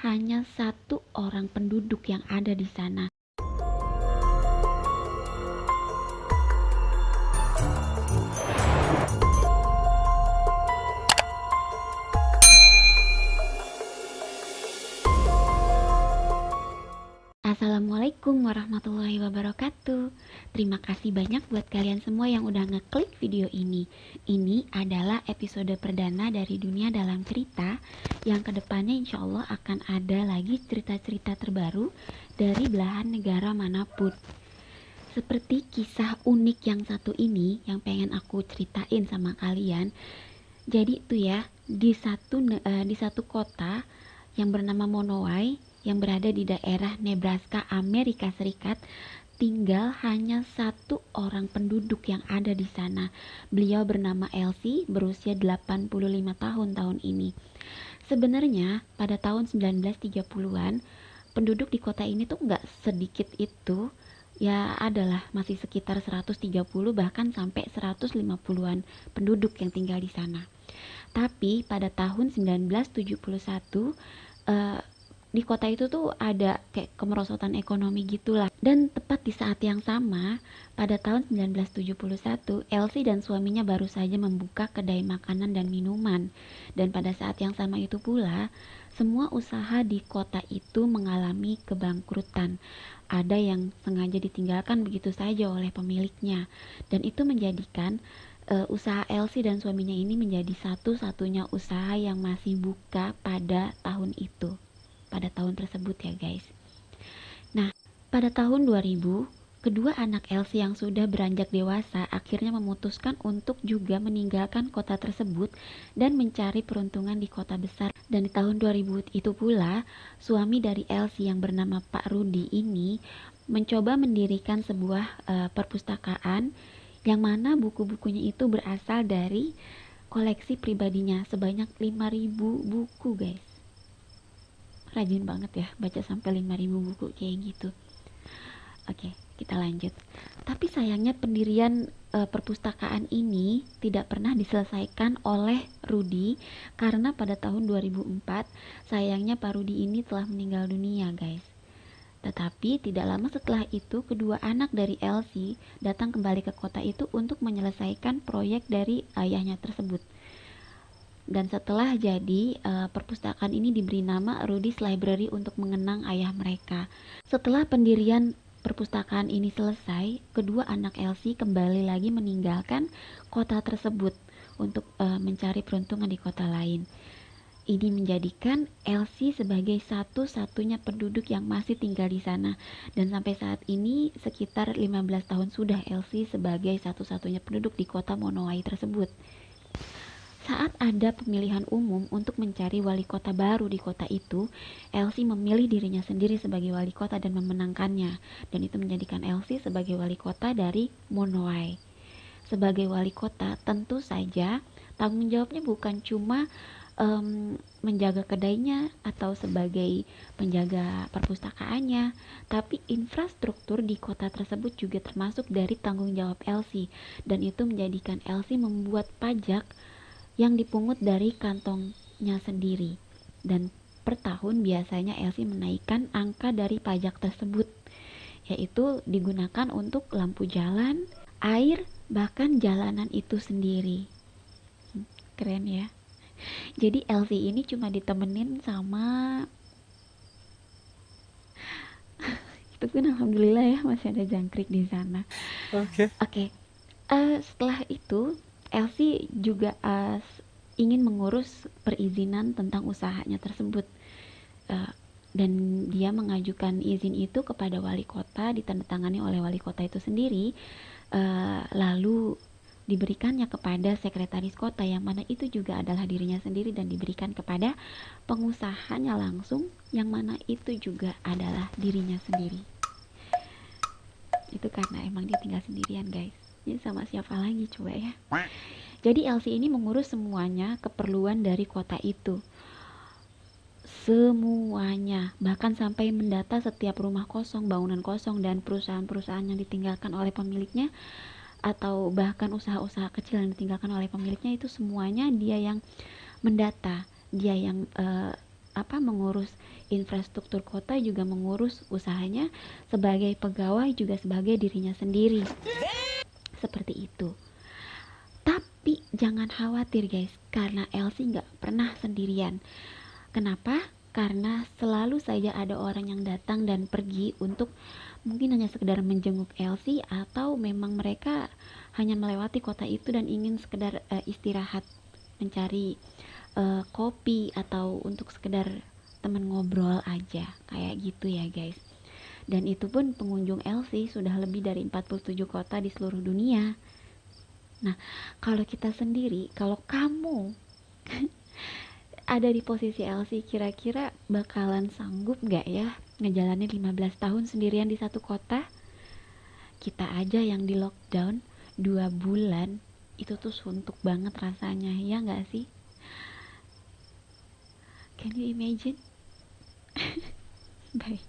hanya satu orang penduduk yang ada di sana. Assalamualaikum warahmatullahi wabarakatuh. Terima kasih banyak buat kalian semua yang udah ngeklik video ini. Ini adalah episode perdana dari Dunia Dalam Cerita, yang kedepannya insya Allah akan ada lagi cerita-cerita terbaru dari belahan negara manapun. Seperti kisah unik yang satu ini yang pengen aku ceritain sama kalian. Jadi tuh ya, di satu kota yang bernama Monowai yang berada di daerah Nebraska, Amerika Serikat, tinggal hanya satu orang penduduk yang ada di sana. Beliau bernama Elsie, berusia 85 tahun ini. Sebenarnya pada tahun 1930-an, penduduk di kota ini tuh nggak sedikit itu. Ya adalah masih sekitar 130 bahkan sampai 150-an penduduk yang tinggal di sana. Tapi pada tahun 1971 di kota itu tuh ada kayak kemerosotan ekonomi gitulah. Dan tepat di saat yang sama, pada tahun 1971, Elsie dan suaminya baru saja membuka kedai makanan dan minuman. Dan pada saat yang sama itu pula, semua usaha di kota itu mengalami kebangkrutan. Ada yang sengaja ditinggalkan begitu saja oleh pemiliknya. Dan itu menjadikan usaha Elsie dan suaminya ini menjadi satu-satunya usaha yang masih buka pada tahun itu. Pada tahun tersebut ya guys. Nah, pada tahun 2000, kedua anak Elsie yang sudah beranjak dewasa akhirnya memutuskan untuk juga meninggalkan kota tersebut dan mencari peruntungan di kota besar. Dan di tahun 2000 itu pula, suami dari Elsie yang bernama Pak Rudi ini mencoba mendirikan sebuah perpustakaan yang mana buku-bukunya itu berasal dari koleksi pribadinya sebanyak 5.000 buku guys. Rajin banget ya baca sampai 5.000 buku kayak gitu. Oke, kita lanjut. Tapi sayangnya pendirian perpustakaan ini tidak pernah diselesaikan oleh Rudi karena pada tahun 2004 sayangnya Pak Rudi ini telah meninggal dunia guys. Tetapi tidak lama setelah itu kedua anak dari Elsie datang kembali ke kota itu untuk menyelesaikan proyek dari ayahnya tersebut. Dan setelah jadi, perpustakaan ini diberi nama Rudy's Library untuk mengenang ayah mereka. Setelah pendirian perpustakaan ini selesai, kedua anak Elsie kembali lagi meninggalkan kota tersebut untuk mencari peruntungan di kota lain. Ini menjadikan Elsie sebagai satu-satunya penduduk yang masih tinggal di sana. Dan sampai saat ini sekitar 15 tahun sudah Elsie sebagai satu-satunya penduduk di kota Monowai tersebut. Saat ada pemilihan umum untuk mencari wali kota baru di kota itu, Elsie memilih dirinya sendiri sebagai wali kota dan memenangkannya. Dan itu menjadikan Elsie sebagai wali kota dari Monowai. Sebagai wali kota, tentu saja tanggung jawabnya bukan cuma menjaga kedainya atau sebagai penjaga perpustakaannya, tapi infrastruktur di kota tersebut juga termasuk dari tanggung jawab Elsie. Dan itu menjadikan Elsie membuat pajak yang dipungut dari kantongnya sendiri. Dan per tahun biasanya Elsie menaikkan angka dari pajak tersebut, yaitu digunakan untuk lampu jalan, air, bahkan jalanan itu sendiri. Keren ya. Jadi Elsie ini cuma ditemenin sama itu pun alhamdulillah ya masih ada jangkrik di sana. Oke. Setelah itu Elsie juga ingin mengurus perizinan tentang usahanya tersebut, dan dia mengajukan izin itu kepada wali kota, ditandatangani oleh wali kota itu sendiri, lalu diberikannya kepada sekretaris kota yang mana itu juga adalah dirinya sendiri, dan diberikan kepada pengusahanya langsung yang mana itu juga adalah dirinya sendiri. Itu karena emang dia tinggal sendirian guys, jadi sama siapa lagi coba ya. Jadi Elsie ini mengurus semuanya keperluan dari kota itu, semuanya, bahkan sampai mendata setiap rumah kosong, bangunan kosong, dan perusahaan-perusahaan yang ditinggalkan oleh pemiliknya, atau bahkan usaha-usaha kecil yang ditinggalkan oleh pemiliknya, itu semuanya dia yang mendata, dia yang mengurus infrastruktur kota, juga mengurus usahanya sebagai pegawai, juga sebagai dirinya sendiri. Seperti itu. Tapi jangan khawatir guys, karena Elsie nggak pernah sendirian. Kenapa? Karena selalu saja ada orang yang datang dan pergi untuk mungkin hanya sekedar menjenguk Elsie, atau memang mereka hanya melewati kota itu dan ingin sekedar istirahat, mencari kopi, atau untuk sekedar teman ngobrol aja, kayak gitu ya guys. Dan itu pun pengunjung Elsie sudah lebih dari 47 kota di seluruh dunia. Nah, kalau kita sendiri, kalau kamu ada di posisi Elsie, kira-kira bakalan sanggup gak ya ngejalanin 15 tahun sendirian di satu kota? Kita aja yang di lockdown 2 bulan, itu tuh suntuk banget rasanya, ya gak sih? Can you imagine? Bye.